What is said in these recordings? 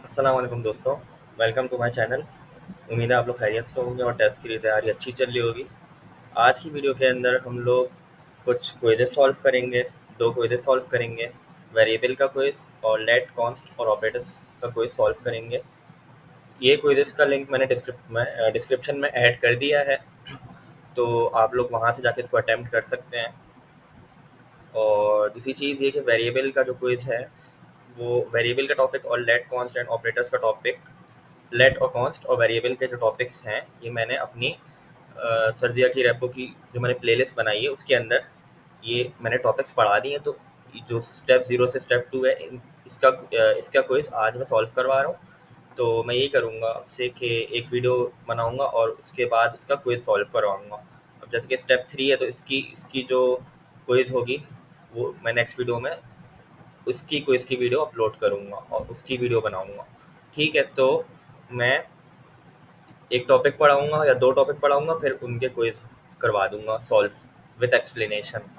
अस्सलाम वालेकुम दोस्तों। Welcome to my channel. उम्मीद है आप लोग खैरियत से होंगे और टेस्ट की तैयारी अच्छी चल रही होगी। आज की वीडियो के अंदर हम लोग कुछ क्विज़ेस सॉल्व करेंगे। दो क्विज़ेस सॉल्व करेंगे, वेरिएबल का क्विज़ और लेट कॉन्स्ट और ऑपरेटर्स का क्विज़ सॉल्व करेंगे। ये क्विज़ेस का लिंक मैंने डिस्क्रिप्शन में ऐड कर दिया है, तो आप लोग वहाँ से जाके इसको अटैम्प्ट कर सकते हैं। और दूसरी चीज़ ये कि वेरिएबल का जो क्विज़ है वो वेरिएबल का टॉपिक और लेट कॉन्स्ट एंड ऑपरेटर्स का टॉपिक, लेट और कॉन्स्ट और वेरिएबल के जो टॉपिक्स हैं ये मैंने अपनी सर्जिया की रेपो की जो मैंने प्लेलिस्ट बनाई है उसके अंदर ये मैंने टॉपिक्स पढ़ा दिए हैं। तो जो स्टेप 0 से स्टेप 2 है इसका क्विज़ आज मैं सॉल्व करवा रहा हूँ। तो मैं यही करूँगा आपसे कि एक वीडियो बनाऊँगा और उसके बाद उसका क्विज़ सॉल्व करवाऊँगा। अब जैसे कि स्टेप 3 है तो इसकी इसकी जो क्विज़ होगी वो मैं नेक्स्ट वीडियो में उसकी क्विज़ की वीडियो अपलोड करूँगा और उसकी वीडियो बनाऊँगा। ठीक है, तो मैं एक टॉपिक पढ़ाऊँगा या 2 टॉपिक पढ़ाऊँगा, फिर उनके क्विज़ करवा दूँगा सॉल्व विद एक्सप्लेनेशन।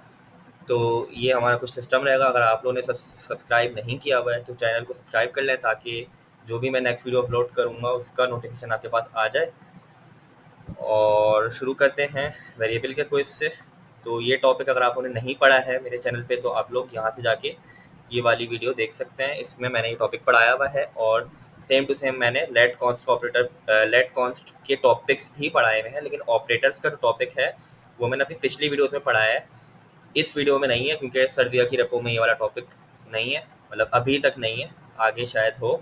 तो ये हमारा कुछ सिस्टम रहेगा। अगर आप लोगों ने सब्सक्राइब नहीं किया हुआ है तो चैनल को सब्सक्राइब कर लें, ताकि जो भी मैं नेक्स्ट वीडियो अपलोड करूँगा उसका नोटिफिकेशन आपके पास आ जाए। और शुरू करते हैं वेरिएबल के क्विज़ से। तो ये टॉपिक अगर आप लोगों ने नहीं पढ़ा है मेरे चैनल पे तो आप लोग यहाँ से जाके ये वाली वीडियो देख सकते हैं। इसमें मैंने ये टॉपिक पढ़ाया हुआ है और सेम टू सेम मैंने लेट कॉन्स्ट के टॉपिक्स भी पढ़ाए हुए हैं, लेकिन ऑपरेटर्स का जो टॉपिक है वो मैंने अपनी पिछली वीडियोस में पढ़ाया है। इस वीडियो में नहीं है क्योंकि सर्दिया की रेपो में ये वाला टॉपिक नहीं है, मतलब अभी तक नहीं है, आगे शायद हो।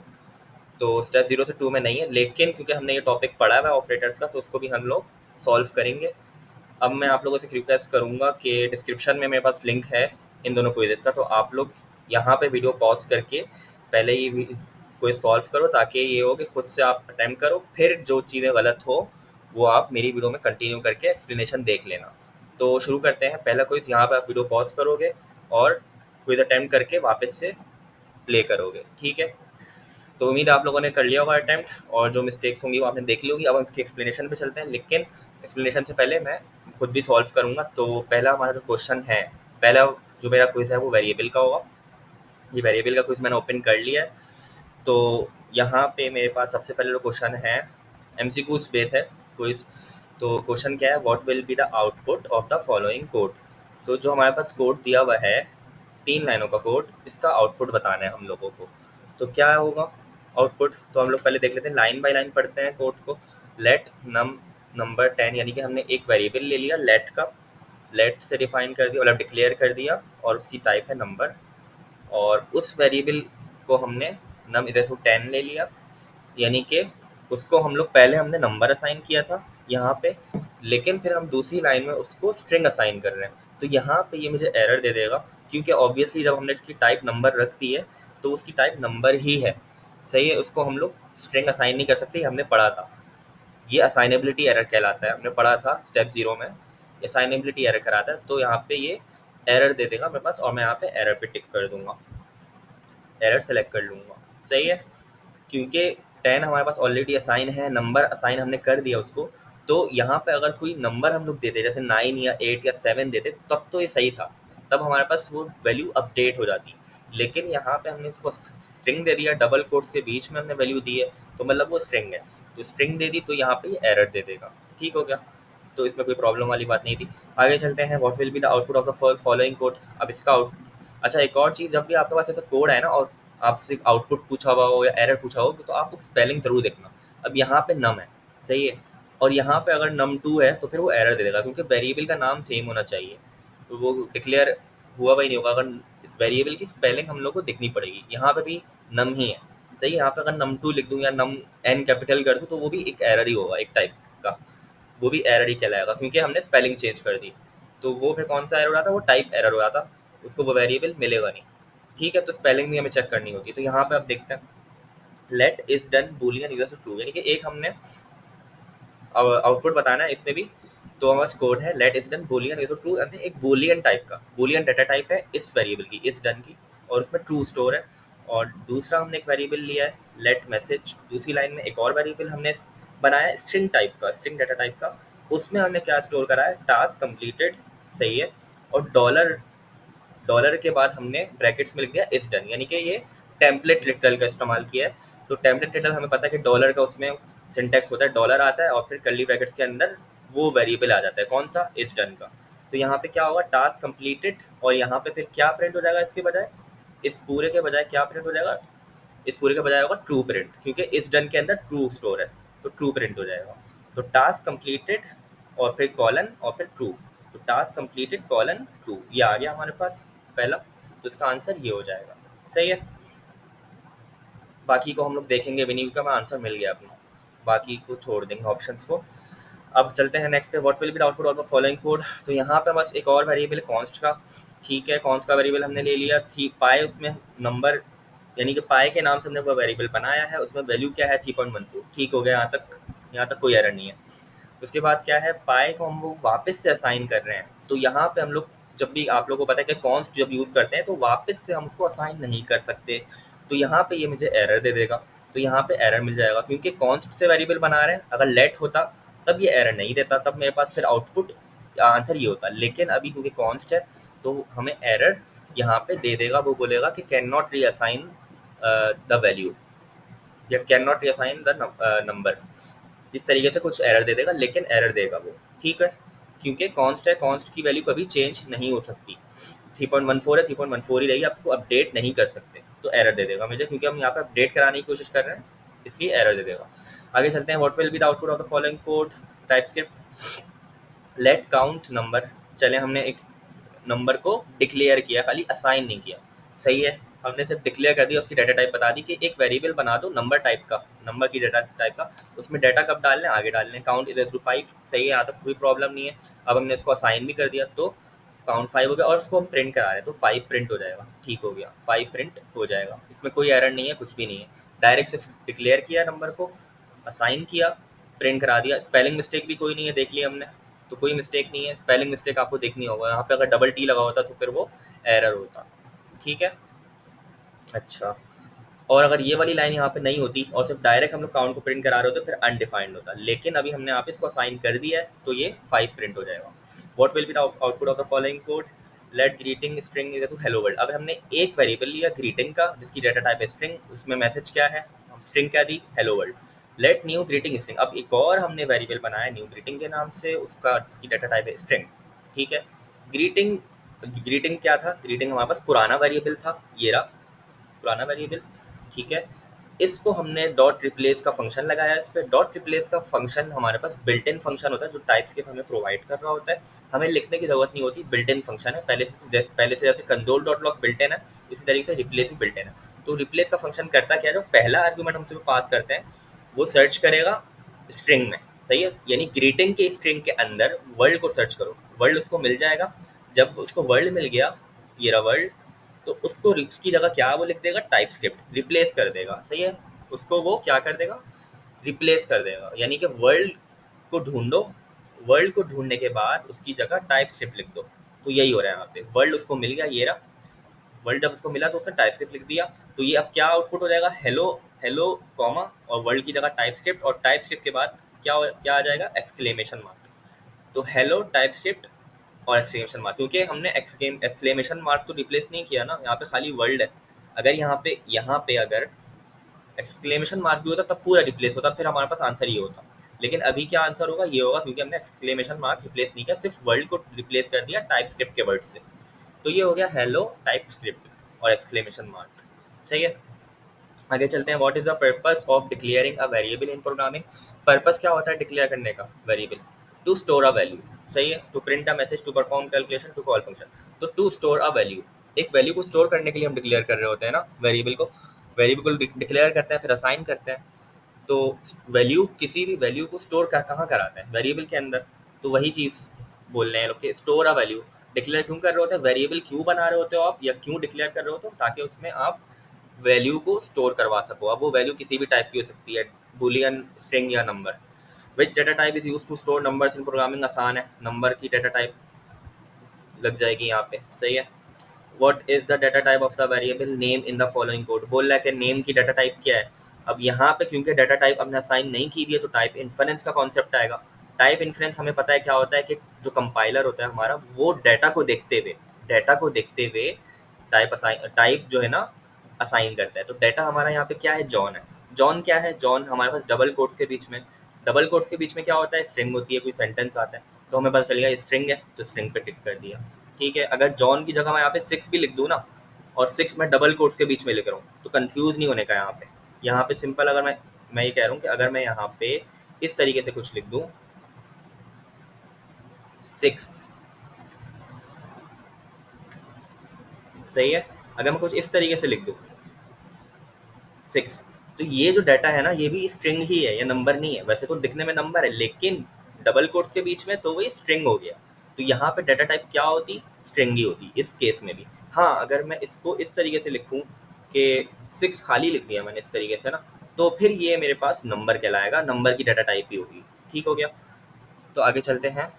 तो स्टेप 0 से 2 में नहीं है, लेकिन क्योंकि हमने ये टॉपिक पढ़ा हुआ है ऑपरेटर्स का तो उसको भी हम लोग सॉल्व करेंगे। अब मैं आप लोगों से रिक्वेस्ट करूँगा कि डिस्क्रिप्शन में मेरे पास लिंक है इन दोनों क्विज़ेस का, तो आप लोग यहाँ पे वीडियो पॉज करके पहले ये क्विज़ सॉल्व करो, ताकि ये हो कि खुद से आप अटैम्प्ट करो, फिर जो चीज़ें गलत हो वो आप मेरी वीडियो में कंटिन्यू करके एक्सप्लेनेशन देख लेना। तो शुरू करते हैं। पहला क्विज़, यहाँ पर आप वीडियो पॉज करोगे और क्विज़ अटैम्प्ट करके वापस से प्ले करोगे, ठीक है। तो उम्मीद है आप लोगों ने कर लिया होगा अटैम्प्ट और जो मिस्टेक्स होंगी वो आपने देख ली होगी। अब हम इसकी एक्सप्लेनेशन पे चलते हैं, लेकिन एक्सप्लेनेशन से पहले मैं खुद भी सॉल्व करूँगा। तो पहला हमारा जो क्वेश्चन है, पहला जो मेरा क्विज़ है वो वेरिएबल का होगा। ये वेरिएबल का क्विज़ मैंने ओपन कर लिया है। तो यहाँ पे मेरे पास सबसे पहले जो क्वेश्चन है एमसीक्यू स्पेस है क्विज़। तो क्वेश्चन क्या है, what will be the output of the following code. तो जो हमारे पास कोड दिया हुआ है 3 लाइनों का कोड, इसका आउटपुट बताना है हम लोगों को। तो क्या होगा आउटपुट, तो हम लोग पहले देख लेते हैं, लाइन बाय लाइन पढ़ते हैं कोड को। लेट नंबर 10, यानी कि हमने एक वेरिएबल ले लिया लेट का, लेट से डिफाइन कर दिया, मतलब डिक्लेयर कर दिया, और उसकी टाइप है नंबर। और उस वेरिएबल को हमने नम इधर से 10 ले लिया, यानी कि उसको हम लोग पहले हमने नंबर असाइन किया था यहाँ पे, लेकिन फिर हम दूसरी लाइन में उसको स्ट्रिंग असाइन कर रहे हैं। तो यहाँ पे ये मुझे एरर दे देगा, क्योंकि ऑब्वियसली जब हमने इसकी टाइप नंबर रख दी है तो उसकी टाइप नंबर ही है, सही है। उसको हम लोग स्ट्रिंग असाइन नहीं कर सकते, ये हमने पढ़ा था। ये असाइनेबिलिटी एरर कहलाता है, हमने पढ़ा था स्टेप 0 में, असाइनेबिलिटी एरर कराता है। तो यहाँ पे ये एरर दे देगा मेरे पास, और मैं यहाँ पे एरर पे टिक कर दूंगा, एरर सेलेक्ट कर लूँगा, सही है। क्योंकि 10 हमारे पास ऑलरेडी असाइन है, नंबर असाइन हमने कर दिया उसको। तो यहाँ पे अगर कोई नंबर हम लोग देते जैसे 9 या 8 या 7 देते तब तो ये सही था, तब हमारे पास वो वैल्यू अपडेट हो जाती। लेकिन यहाँ पे हमने इसको स्ट्रिंग दे दिया, डबल कोट्स के बीच में हमने वैल्यू दी है, तो मतलब वो स्ट्रिंग है। तो स्ट्रिंग दे दी तो यहाँ पे ये एरर दे देगा, ठीक हो गया। तो इसमें कोई प्रॉब्लम वाली बात नहीं थी। आगे चलते हैं, what will be the output of the following code. अब इसका आउट, अच्छा एक और चीज़, जब भी आपके पास ऐसा कोड है ना और आपसे आउटपुट पूछा हुआ हो या एरर पूछा हो तो आप स्पेलिंग ज़रूर देखना। अब यहाँ पे नम है, सही है, और यहाँ पे अगर num2 है तो फिर वो एरर दे देगा, क्योंकि वेरिएबल का नाम सेम होना चाहिए, तो वो डिक्लेयर हुआ ही नहीं होगा। अगर इस वेरिएबल की स्पेलिंग हम लोग को दिखनी पड़ेगी, यहाँ पे भी नम ही है, सही है। यहाँ पे अगर num2 लिख दूँ या नम एन कैपिटल कर दूँ तो वो भी एक एरर ही होगा, एक टाइप का, वो भी एरर ही कहलाएगा, क्योंकि हमने स्पेलिंग चेंज कर दी। तो वो फिर कौन सा एरर हो रहा था, वो टाइप एरर हो रहा था, उसको वो वेरिएबल मिलेगा नहीं, ठीक है। तो स्पेलिंग भी हमें चेक करनी होती है। तो यहाँ पे आप देखते हैं let is done boolean is true, यानी कि एक हमने आउटपुट बताना है इसमें भी। तो हमारे पास कोड है let is done boolean is true, यानी एक बूलियन टाइप का, बूलियन डाटा टाइप है इस वेरिएबल की, इस डन की, और उसमें ट्रू स्टोर है। और दूसरा हमने एक वेरिएबल लिया है लेट मैसेज, दूसरी लाइन में एक और वेरिएबल हमने बनाया स्ट्रिंग टाइप का, स्ट्रिंग डाटा टाइप का। उसमें हमने क्या स्टोर करा है, टास्क कंप्लीटेड, सही है। और डॉलर, डॉलर के बाद हमने ब्रैकेट्स में लिख दिया इज डन, यानी कि ये टेम्पलेट लिटरल का इस्तेमाल किया है। तो टेम्पलेट के अंदर हमें पता है कि डॉलर का उसमें सिंटेक्स होता है, डॉलर आता है और फिर कर्ली ब्रैकेट्स के अंदर वो वेरिएबल आ जाता है, कौन सा, इज डन का। तो यहाँ पे क्या होगा, टास्क कंप्लीटेड, और यहाँ पे फिर क्या प्रिंट हो जाएगा इसके बजाय, इस पूरे के बजाय क्या प्रिंट हो जाएगा, इस पूरे के बजाय होगा ट्रू प्रिंट, क्योंकि इस डन के अंदर ट्रू स्टोर है, तो ट्रू प्रिंट हो जाएगा। तो टास्क कंप्लीटेड और फिर कॉलन और फिर ट्रू, तो टास्क कंप्लीटेड कॉलन ट्रू, ये आ गया हमारे पास पहला, तो इसका आंसर ये हो जाएगा। सही है, बाकी को हम लोग देखेंगे भी नहीं क्योंकि हमें आंसर मिल गया अपना, बाकी को छोड़ देंगे ऑप्शंस को। अब चलते हैं नेक्स्ट पे, what will be the output of the following code. तो यहाँ पे बस एक और वेरिएबल कॉन्स्ट का, ठीक है, कॉन्स्ट का वेरिएबल हमने ले लिया थी, पाए उसमें नंबर, यानी कि पाए के नाम से हमने वो वेरिएबल बनाया है, उसमें वैल्यू क्या है 3.14, ठीक हो गया यहाँ तक, यहाँ तक कोई एरर नहीं है। उसके बाद क्या है, पाए को हम लोग वापस से असाइन कर रहे हैं, तो यहाँ पे हम लोग जब भी, आप लोगों को पता है कि कॉन्स्ट जब यूज़ करते हैं तो वापस से हम उसको असाइन नहीं कर सकते, तो यहाँ पे ये मुझे एरर दे देगा, तो यहाँ पे एरर मिल जाएगा क्योंकि कॉन्स्ट से वेरिएबल बना रहे हैं, अगर लेट होता तब ये एरर नहीं देता, तब मेरे पास फिर आउटपुट आंसर ये होता, लेकिन अभी क्योंकि कॉन्स्ट है तो हमें एरर यहाँ पे दे देगा, वो बोलेगा कि can not reassign the value या can not reassign the number, इस तरीके से कुछ एरर दे देगा, लेकिन एरर देगा वो, ठीक है, क्योंकि कॉन्स्ट है, कॉन्स्ट की वैल्यू कभी चेंज नहीं हो सकती, 3.14 है 3.14 ही रहेगी, आप उसको अपडेट नहीं कर सकते, तो एरर दे देगा मुझे, क्योंकि हम यहाँ पे अपडेट कराने की कोशिश कर रहे हैं, इसलिए एरर दे देगा। आगे चलते हैं, what will be the output of the following code, TypeScript let count number, चले हमने एक नंबर को डिक्लेयर किया, खाली असाइन नहीं किया, सही है, हमने सिर्फ डिक्लेयर कर दिया, उसकी डाटा टाइप बता दी कि एक वेरिएबल बना दो नंबर टाइप का, नंबर की डाटा टाइप का, उसमें डाटा कब डालने, आगे डालने, काउंट इज टू 5, सही है, यहाँ तक कोई प्रॉब्लम नहीं है। अब हमने इसको असाइन भी कर दिया, तो काउंट 5 हो गया, और उसको हम प्रिंट करा रहे हैं तो 5 प्रिंट हो जाएगा, ठीक हो गया, 5 प्रिंट हो जाएगा, इसमें कोई एरर नहीं है, कुछ भी नहीं है, डायरेक्ट सिर्फ डिक्लेयर किया नंबर को, असाइन किया, प्रिंट करा दिया, स्पेलिंग मिस्टेक भी कोई नहीं है, देख लिया हमने, तो कोई मिस्टेक नहीं है, स्पेलिंग मिस्टेक आपको देखनी होगा, यहाँ पे अगर डबल टी लगा होता तो फिर वो एरर होता, ठीक है। अच्छा, और अगर ये वाली लाइन यहाँ पे नहीं होती और सिर्फ डायरेक्ट हम लोग काउंट को प्रिंट करा रहे होते फिर अनडिफाइंड होता, लेकिन अभी हमने यहाँ पे इसको असाइन कर दिया है तो ये 5 प्रिंट हो जाएगा। What will be the output of the following code, let greeting string is to hello world. अब हमने एक वेरिएबल लिया ग्रीटिंग का जिसकी डाटा टाइप है स्ट्रिंग, उसमें मैसेज क्या है, हम स्ट्रिंग क्या दी, hello world, let new greeting string, अब एक और हमने वेरिएबल बनाया न्यू ग्रीटिंग के नाम से, उसका उसकी डाटा टाइप है स्ट्रिंग, ठीक है। ग्रीटिंग, ग्रीटिंग क्या था, ग्रीटिंग हमारे पास पुराना वेरिएबल था, ये रहा पुराना वेरिएबल, ठीक है। इसको हमने डॉट रिप्लेस का फंक्शन लगाया, इस पर डॉट रिप्लेस का फंक्शन हमारे पास बिल्ट इन फंक्शन होता है जो टाइपस्क्रिप्ट हमें प्रोवाइड कर रहा होता है, हमें लिखने की जरूरत नहीं होती, बिल्ट इन फंक्शन है पहले से जैसे console dot log built in है, इसी तरीके से रिप्लेस भी बिल्ट इन है। तो रिप्लेस का फंक्शन करता क्या है, जो पहला आर्ग्यूमेंट हमसे पास करते हैं वो सर्च करेगा स्ट्रिंग में, सही है, यानी ग्रीटिंग के स्ट्रिंग के अंदर वर्ल्ड को सर्च करो, वर्ल्ड उसको मिल जाएगा, जब उसको वर्ल्ड मिल गया, ये रहा वर्ल्ड, तो उसको उसकी जगह क्या वो लिख देगा, टाइप स्क्रिप्ट रिप्लेस कर देगा, सही है, उसको वो क्या कर देगा, रिप्लेस कर देगा, यानी कि वर्ल्ड को ढूंढो, वर्ल्ड को ढूंढने के बाद उसकी जगह टाइप स्क्रिप्ट लिख दो, तो यही हो रहा है यहाँ पे, वर्ल्ड उसको मिल गया, ये रहा वर्ल्ड, जब उसको मिला तो उसने टाइप स्क्रिप्ट लिख दिया, तो ये अब क्या आउटपुट हो जाएगा, हेलो हेलो कॉमा और वर्ल्ड की जगह टाइप स्क्रिप्ट, और टाइप स्क्रिप्ट के बाद क्या आ जाएगा, एक्सक्लेमेशन मार्क, तो हेलो टाइप स्क्रिप्ट और एक्सक्लेमेशन मार्क, क्योंकि हमने एक्सक्लेमेशन मार्क तो रिप्लेस नहीं किया ना, यहाँ पे खाली वर्ल्ड है, अगर यहाँ पे अगर एक्सक्लेमेशन मार्क भी होता तब पूरा रिप्लेस होता, फिर हमारे पास आंसर ये होता, लेकिन अभी क्या आंसर होगा, ये होगा, क्योंकि हमने एक्सक्लेमेशन मार्क रिप्लेस नहीं किया, सिर्फ वर्ल्ड को रिप्लेस कर दिया टाइप स्क्रिप्ट के वर्ड से, तो ये हो गया हेलो टाइप स्क्रिप्ट और एक्सक्लेमेशन मार्क, सही है। आगे चलते हैं, what is the purpose of declaring a variable in programming, purpose क्या होता है डिक्लेयर करने का variable, to store a value, सही है, to print a message, to perform calculation, to call function, तो टू स्टोर अ वैल्यू, एक value को स्टोर करने के लिए हम डिक्लेयर कर रहे होते हैं ना वेरिएबल को डिक्लेयर करते हैं फिर असाइन करते हैं, तो वैल्यू, किसी भी वैल्यू को स्टोर कहाँ कराते हैं, वेरिएबल के अंदर, तो वही चीज़ बोल रहे हैं लोग कि स्टोर अ वैल्यू, डिक्लेयर क्यों कर रहे होते हैं, वेरिएबल क्यों बना रहे होते हो आप, या क्यों डिक्लेयर कर रहे होते हो, ताकि उसमें आप वैल्यू को स्टोर करवा सको, अब वो वैल्यू किसी भी टाइप की हो सकती है, बूलियन, स्ट्रिंग या number, which data type is use to store numbers in programming, आसान है, नंबर की डाटा टाइप लग जाएगी यहाँ पे, सही है। What is the data type of the variable name in the following code, बोल रहा है कि नेम की डाटा टाइप क्या है, अब यहाँ पे क्योंकि डाटा टाइप हमने असाइन नहीं की हुई है तो टाइप इन्फरेंस का कॉन्सेप्ट आएगा, टाइप इन्फरेंस हमें पता है क्या होता है कि जो कंपाइलर होता है हमारा वो डाटा को देखते हुए टाइप जो है ना असाइन करता है, तो डाटा हमारा यहाँ पे क्या है, जॉन है, जॉन क्या है, जॉन हमारे पास डबल कोट्स के बीच में, डबल कोट्स के बीच में क्या होता है, स्ट्रिंग होती है, कोई सेंटेंस आता है तो हमें पता चलेगा ये स्ट्रिंग है, तो स्ट्रिंग पे टिक कर दिया। ठीक है, अगर जॉन की जगह मैं यहाँ पे 6 भी लिख दूँ ना, और 6 मैं डबल कोट्स के बीच में लिख रहा हूँ, तो कंफ्यूज नहीं होने का यहाँ पे। यहाँ पे सिंपल, अगर मैं ये कह रहा हूँ कि अगर मैं यहाँ पे इस तरीके से कुछ लिख दूँ, 6, सही है, अगर मैं कुछ इस तरीके से लिख दूँ 6, तो ये जो डाटा है ना, ये भी स्ट्रिंग ही है, ये नंबर नहीं है। वैसे तो दिखने में नंबर है, लेकिन डबल कोट्स के बीच में तो वो स्ट्रिंग हो गया। तो यहाँ पे डाटा टाइप क्या होती, स्ट्रिंग ही होती इस केस में भी। हाँ, अगर मैं इसको इस तरीके से लिखूँ कि 6 खाली लिख दिया मैंने इस तरीके से ना, तो फिर ये मेरे पास नंबर कहलाएगा, नंबर की डाटा टाइप ही होगी। ठीक हो गया, तो आगे चलते हैं।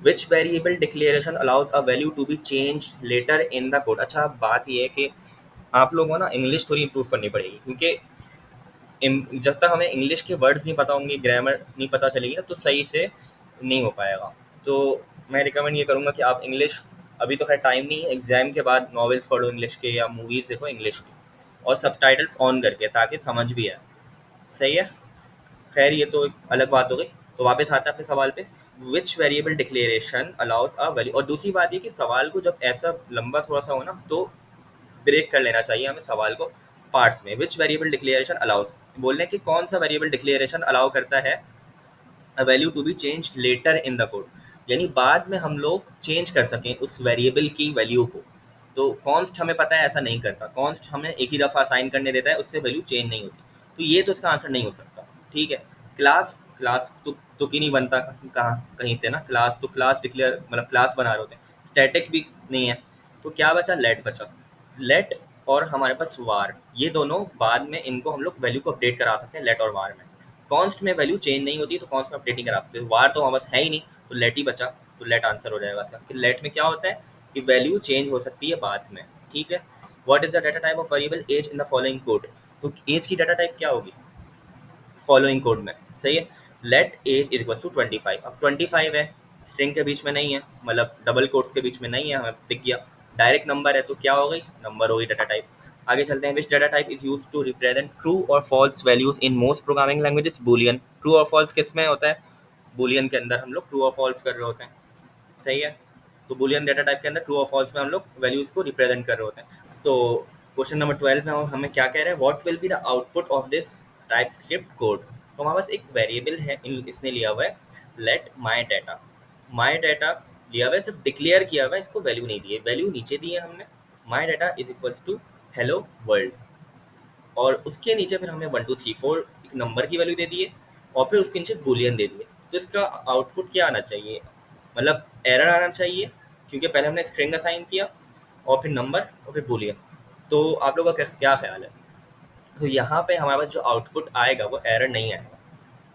Which variable declaration allows a value to be change later in the code. अच्छा, बात ये है कि आप लोगों को ना इंग्लिश थोड़ी इंप्रूव करनी पड़ेगी, क्योंकि जब तक हमें इंग्लिश के वर्ड्स नहीं पता होंगे, ग्रामर नहीं पता चलेगी ना, तो सही से नहीं हो पाएगा। तो मैं रिकमेंड ये करूँगा कि आप इंग्लिश, अभी तो खैर टाइम नहीं है, एग्जाम के बाद नॉवेल्स पढ़ो इंग्लिश के, या मूवीज़ देखो इंग्लिश की, और सबटाइटल्स ऑन करके, ताकि समझ भी आए। सही है, खैर ये तो एक अलग बात हो गई। तो वापस आता है अपने सवाल पे, which variable declaration allows a value. और दूसरी बात ये कि सवाल को जब ऐसा लंबा थोड़ा सा हो ना, तो ब्रेक कर लेना चाहिए हमें सवाल को पार्ट्स में। विच वेरिएबल डिक्लेरेशन अलाउज, बोलने कि कौन सा वेरिएबल डिक्लेरेशन अलाउ करता है a value to be change later in the code, यानी बाद में हम लोग चेंज कर सकें उस वेरिएबल की वैल्यू को। तो कॉन्स्ट हमें पता है ऐसा नहीं करता, कॉन्स्ट हमें एक ही दफ़ा असाइन करने देता है, उससे वैल्यू चेंज नहीं होती। तो ये तो इसका आंसर नहीं हो सकता। ठीक है, क्लास, क्लास तो की नहीं बनता कहाँ कहीं से ना, क्लास तो क्लास डिक्लेयर, मतलब क्लास बना रहे होते हैं, स्टैटिक भी नहीं है। तो क्या बचा, लेट बचा। लेट और हमारे पास वार, ये दोनों बाद में इनको हम लोग वैल्यू को अपडेट करा सकते हैं लेट और वार में। कॉन्स्ट में वैल्यू चेंज नहीं होती, तो कॉन्स्ट में अपडेट नहीं करा सकते। वार तो हमारे पास है ही नहीं, तो लेट ही बचा, तो लेट आंसर हो जाएगा इसका। कि लेट में क्या होता है कि वैल्यू चेंज हो सकती है बाद में। ठीक है, what is the data type of variable age in the following code. तो एज की डाटा टाइप क्या होगी फॉलोइंग कोड में, सही है। Let age is equal to 25। अब 25 है, स्ट्रिंग के बीच में नहीं है, मतलब डबल कोट्स के बीच में नहीं है, हमें दिख गया, डायरेक्ट नंबर है, तो क्या हो गई, नंबर हो गई डाटा टाइप। आगे चलते हैं, which data type is use to represent true और false values in most programming languages, Boolean. True और फॉल्स किस में होता है, बूलियन के अंदर हम लोग ट्रू और फॉल्स कर रहे होते हैं, सही है। तो बूलियन डाटा टाइप के अंदर ट्रू और फॉल्स में हम लोग वैल्यूज को रिप्रेजेंट कर रहे होते हैं। तो क्वेश्चन नंबर 12 में हमें क्या कह रहे हैं, what will be the output of this type script code. तो हमारे पास एक वेरिएबल है, इसने लिया हुआ है let my data. My data लिया हुआ है, सिर्फ डिक्लेयर किया हुआ है, इसको वैल्यू नहीं दी है, वैल्यू नीचे दी है हमने, my data is equals to hello world. और उसके नीचे फिर हमने 1 2 3 4 एक नंबर की वैल्यू दे दी है, और फिर उसके नीचे बूलियन दे दिए। तो इसका आउटपुट क्या आना चाहिए, मतलब एरर आना चाहिए, क्योंकि पहले हमने स्ट्रिंग असाइन किया, और फिर नंबर, और फिर बूलियन। तो आप लोगों का क्या ख्याल है। तो यहाँ पे हमारे पास जो आउटपुट आएगा वो एरर नहीं आएगा।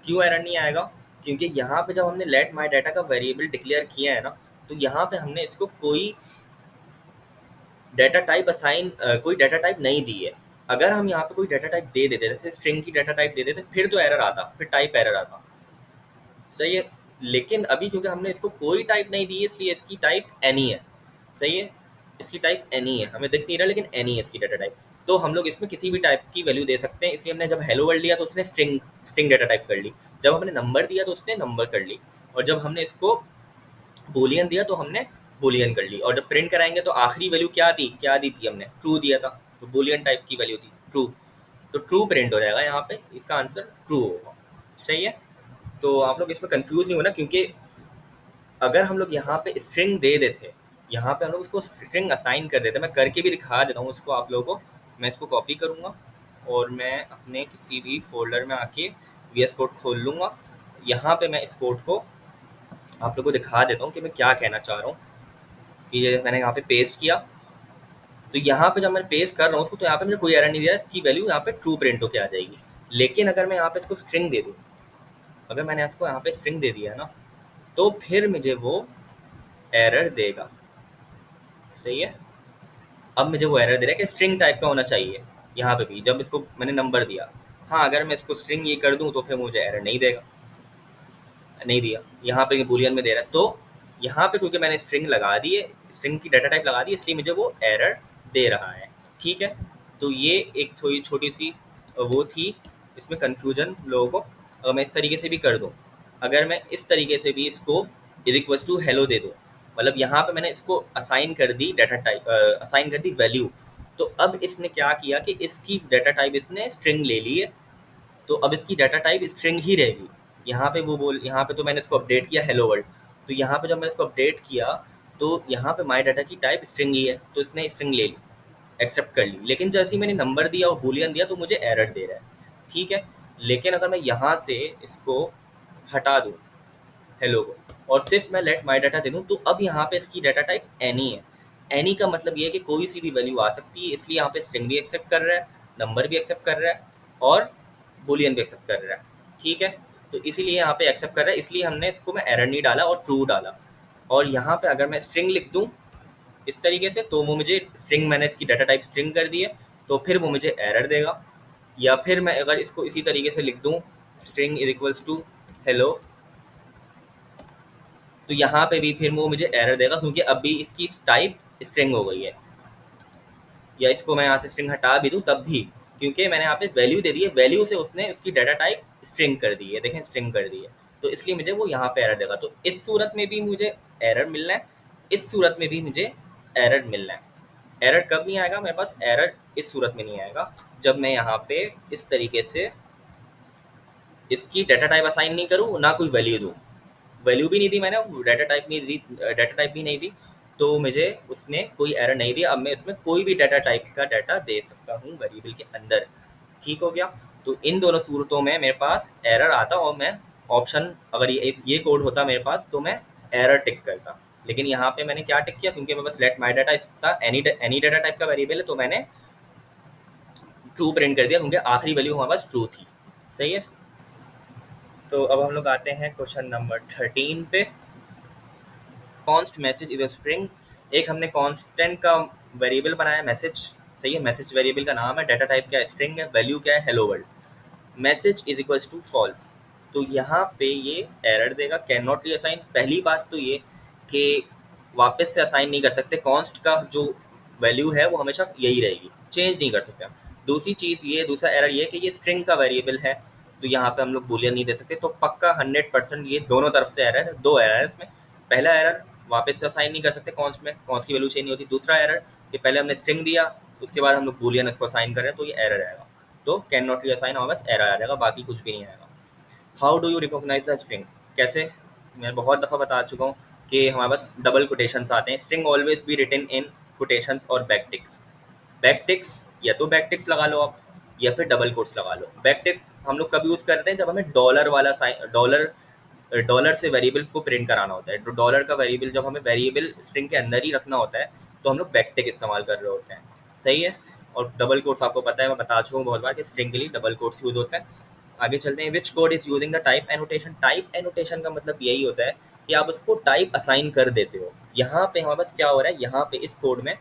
क्यों एरर नहीं आएगा, क्योंकि यहाँ पे जब हमने लेट माई डाटा का वेरिएबल डिक्लेयर किया है ना, तो यहाँ पे हमने इसको कोई डाटा टाइप असाइन, कोई डाटा टाइप नहीं दी है। अगर हम यहाँ पे कोई डाटा टाइप दे देते, जैसे स्ट्रिंग की डाटा टाइप दे देते, फिर तो एरर आता, फिर टाइप एरर आता, सही है। लेकिन अभी क्योंकि हमने इसको कोई टाइप नहीं दी है, इसलिए इसकी टाइप एनी है, सही है। इसकी टाइप एनी है, हमें दिख नहीं रहा, लेकिन एनी है इसकी डाटा टाइप। तो हम लोग इसमें किसी भी टाइप की वैल्यू दे सकते हैं, इसलिए हमने जब हेलो वर्ल्ड लिया तो उसने स्ट्रिंग स्ट्रिंग डाटा टाइप कर ली, जब हमने नंबर दिया तो उसने नंबर कर ली, और जब हमने इसको बूलियन दिया तो हमने बूलियन कर ली, और जब प्रिंट कराएंगे तो आखिरी वैल्यू क्या दी थी हमने, ट्रू दिया था, तो बूलियन टाइप की वैल्यू थी ट्रू, तो ट्रू प्रिंट हो जाएगा यहाँ पे, इसका आंसर ट्रू होगा, सही है। तो आप लोग इसमें कंफ्यूज नहीं होना, क्योंकि अगर हम लोग यहाँ पे स्ट्रिंग दे देते, यहाँ पे हम लोग उसको स्ट्रिंग असाइन कर देते, मैं करके भी दिखा देता हूँ उसको आप लोगों को। मैं इसको कॉपी करूँगा, और मैं अपने किसी भी फोल्डर में आके VS कोड खोल लूँगा। यहाँ पे मैं इस कोड को आप लोगों को दिखा देता हूँ कि मैं क्या कहना चाह रहा हूँ। कि ये मैंने यहाँ पे पेस्ट किया, तो यहाँ पे जब मैं पेस्ट कर रहा हूँ उसको, तो यहाँ पे मुझे कोई एरर नहीं दे रहा है, इसकी वैल्यू यहाँ पे ट्रू प्रिंट होके आ जाएगी। लेकिन अगर मैं यहाँ पे इसको स्ट्रिंग दे दूँ, अगर मैंने इसको यहाँ पे स्ट्रिंग दे दिया है ना, तो फिर मुझे वो एरर देगा, सही है। अब मुझे वो एरर दे रहा है कि स्ट्रिंग टाइप का होना चाहिए यहाँ पे भी, जब इसको मैंने नंबर दिया। हाँ, अगर मैं इसको स्ट्रिंग ये कर दूँ तो फिर मुझे एरर नहीं देगा, नहीं दिया, यहाँ पे बूलियन में दे रहा है। तो यहाँ पे क्योंकि मैंने स्ट्रिंग लगा दी है, स्ट्रिंग की डाटा टाइप लगा दी, इसलिए मुझे वो एरर दे रहा है, ठीक है। तो ये एक थोड़ी छोटी सी वो थी इसमें कन्फ्यूजन लोगों को। अगर मैं इस तरीके से भी कर दूँ, अगर मैं इस तरीके से भी इसको इज इक्वल टू हेलो दे दूँ, मतलब यहाँ पे मैंने इसको असाइन कर दी डाटा टाइप, असाइन कर दी वैल्यू। तो अब इसने क्या किया कि इसकी डाटा टाइप इसने स्ट्रिंग ले ली है, तो अब इसकी डाटा टाइप स्ट्रिंग ही रहेगी। यहाँ पे वो बोल, यहाँ पे तो मैंने इसको अपडेट किया हेलो वर्ल्ड, तो यहाँ पे जब मैंने इसको अपडेट किया तो यहाँ पे माई डाटा की टाइप स्ट्रिंग ही है, तो इसने स्ट्रिंग ले ली, एक्सेप्ट कर ली। लेकिन जैसे ही मैंने नंबर दिया और बूलियन दिया तो मुझे एरर दे रहा है, ठीक है। लेकिन अगर मैं यहाँ से इसको हटा दूँ हेलो को और सिर्फ मैं लेट माई डाटा दे दूँ, तो अब यहाँ पे इसकी डाटा टाइप एनी है। एनी का मतलब ये है कि कोई सी भी वैल्यू आ सकती है, इसलिए यहाँ पे स्ट्रिंग भी एक्सेप्ट कर रहा है, नंबर भी एक्सेप्ट कर रहा है और बूलियन भी एक्सेप्ट कर रहा है, ठीक है। तो इसीलिए यहाँ पे एक्सेप्ट कर रहा है, इसलिए हमने इसको मैं एरर नहीं डाला और ट्रू डाला। और यहाँ पे अगर मैं स्ट्रिंग लिख दूँ इस तरीके से, तो वो मुझे स्ट्रिंग, मैंने इसकी डाटा टाइप स्ट्रिंग कर दी है, तो फिर वो मुझे एरर देगा। या फिर मैं अगर इसको इसी तरीके से लिख दूँ string is equals to hello, तो यहाँ पे भी फिर वो मुझे एरर देगा, क्योंकि अभी इसकी टाइप स्ट्रिंग हो गई है। या इसको मैं यहाँ से स्ट्रिंग हटा भी दूँ तब भी, क्योंकि मैंने यहाँ पे वैल्यू दे दी है, वैल्यू से उसने उसकी डाटा टाइप स्ट्रिंग कर दी है, देखें स्ट्रिंग कर दी है, तो इसलिए मुझे वो यहाँ पे एरर देगा। तो इस सूरत में भी मुझे एरर मिलना है, इस सूरत में भी मुझे एरर मिलना है। एरर कब नहीं आएगा मेरे पास, एरर इस सूरत में नहीं आएगा जब मैं यहाँ पे इस तरीके से इसकी डाटा टाइप असाइन नहीं करूँ, ना कोई वैल्यू दूँ। वैल्यू भी नहीं दी मैंने, डाटा टाइप नहीं दी, डाटा टाइप भी नहीं दी, तो मुझे उसने कोई एरर नहीं दिया। अब मैं इसमें कोई भी डाटा टाइप का डाटा दे सकता हूँ वेरिएबल के अंदर, ठीक हो गया। तो इन दोनों सूरतों में मेरे पास एरर आता और मैं ऑप्शन, अगर ये कोड होता मेरे पास तो मैं एरर टिक करता। लेकिन यहाँ पे मैंने क्या टिक किया, क्योंकि मेरे पास लेट माई डाटा था, एनी डाटा टाइप का वेरिएबल है, तो मैंने ट्रू प्रिंट कर दिया, क्योंकि आखिरी वैल्यू हमारे पास ट्रू थी, सही है। तो अब हम लोग आते हैं क्वेश्चन नंबर 13 पे। Const message is a string. एक हमने कांस्टेंट का वेरिएबल बनाया मैसेज, सही है, मैसेज वेरिएबल का नाम है, डाटा टाइप क्या है स्ट्रिंग है, वैल्यू क्या है hello world. Message is equals to false, तो यहाँ पे ये एरर देगा, कैन नॉट री असाइन। पहली बात तो ये कि वापस से असाइन नहीं कर सकते, कॉन्स्ट का जो वैल्यू है वो हमेशा यही रहेगी, चेंज नहीं कर सकते। दूसरी चीज़ ये, दूसरा एरर ये कि ये स्ट्रिंग का वेरिएबल है, तो यहाँ पे हम लोग बूलियन नहीं दे सकते। तो पक्का 100% ये दोनों तरफ से एरर है, दो एरर है इसमें। पहला एरर, वापस से असाइन नहीं कर सकते कॉन्स्ट में, कॉन्स्ट की वैल्यू चेंज नहीं होती। दूसरा एरर कि पहले हमने स्ट्रिंग दिया, उसके बाद हम लोग बूलियन इसको असाइन कर रहे हैं, तो ये एरर आएगा। तो कैन नॉट री असाइन हमारे पास एरर आ जाएगा, बाकी कुछ भी नहीं आएगा। How do you recognise the string, कैसे, मैं बहुत दफ़ा बता चुका हूँ कि हमारे पास डबल कोटेशंस आते हैं। String always be written in quotations और बैकटिक्स। बैकटिक्स या तो बैकटिक्स लगा लो आप, या फिर डबल कोट्स लगा लो। बैकटिक्स हम लोग कब यूज़ करते हैं, जब हमें डॉलर वाला साइन, डॉलर से वेरिएबल को प्रिंट कराना होता है। तो डॉलर का वेरिएबल जब हमें वेरिएबल स्ट्रिंग के अंदर ही रखना होता है, तो हम लोग बैकटिक इस्तेमाल कर रहे होते हैं, सही है। और डबल कोट्स आपको पता है, मैं बता चुका हूँ बहुत बार कि स्ट्रिंग के लिए डबल कोट्स यूज़ होता है। आगे चलते हैं। विच code is using the type annotation. Type annotation का मतलब यही होता है कि आप उसको टाइप असाइन कर देते हो। यहाँ पे हमारे पास क्या हो रहा है, यहाँ पे इस कोड में